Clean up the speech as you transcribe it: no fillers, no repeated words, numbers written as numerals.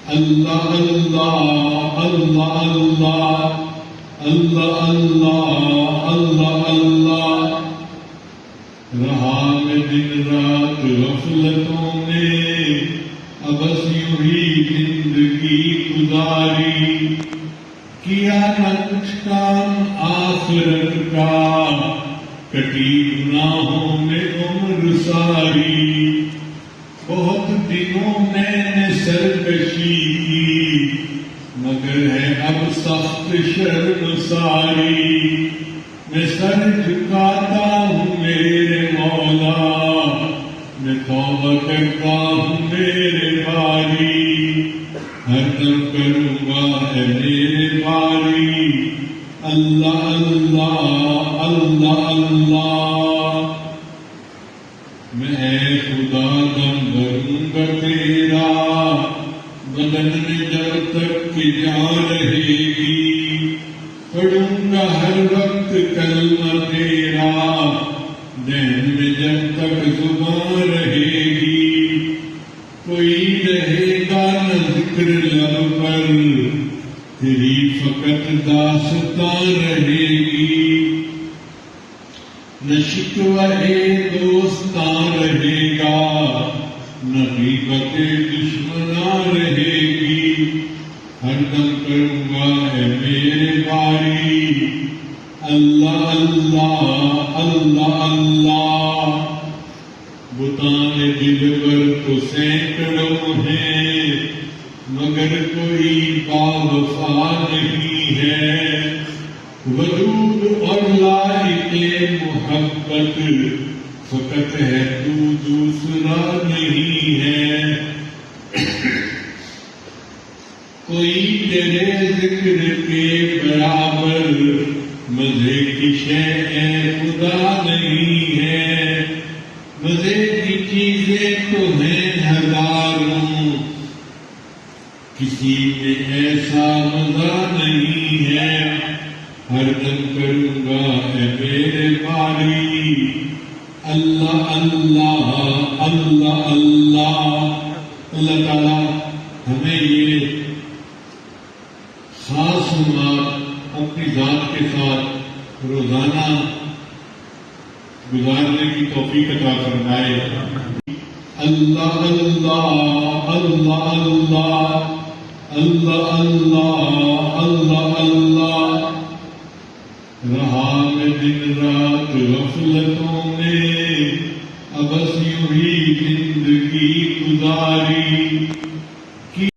اللہ اللہ اللہ اللہ اللہ اللہ اللہ اللہ رہا میں دن رات غفلتوں میں ابس یوں ہی زندگی گزاری کیا نہ کچھ کام آخرت کا کٹی گناہوں میں عمر ساری بہت دنوں میں نے سرکشی کی مگر ہے اب سخت شرم ساری میں سر جھکاتا ہوں میرے مولا میں توبہ کرتا ہوں میرے باری ہر دم کروں گا اے میرے باری اللہ اللہ اللہ اللہ میں اے خدا دم بھروں گا تیرا بدن میں جب تک کہ جان رہے گی پڑھوں گا ہر وقت کلمہ تیرا ذہن میں جب تک زبان رہے گی کوئی رہے گا نہ ذکر لب پر تیری فقط داستان رہے گی نہ شکوہ دوستاں رہے گا نہ غیبت دشمناں رہے گی ہر دم کروں گا اے میرے باری اللہ اللہ اللہ اللہ بتان دلبر تو سینکڑوں ہیں مگر کوئی باوفا نہیں ہے ودود اور لائق محبت فقط ہے تو دوسرا نہیں ہے کوئی تیرے ذکر کے برابر مزے کی شے اے خدا نہیں ہے مزے کی چیزیں تو ہیں ہزاروں کسی میں ایسا مزہ نہیں ہے ہر دم کروں گا اے میرے باری اللہ اللہ اللہ اللہ اللہ تعالیٰ ہمیں یہ خاص نماز اپنی ذات کے ساتھ روزانہ گزارنے کی توفیق عطا فرمائے اللہ اللہ اللہ اللہ اللہ اللہ اللہ اللہ رہا میں دن رات غفلتوں میں ابس یوں ہی زندگی گزاری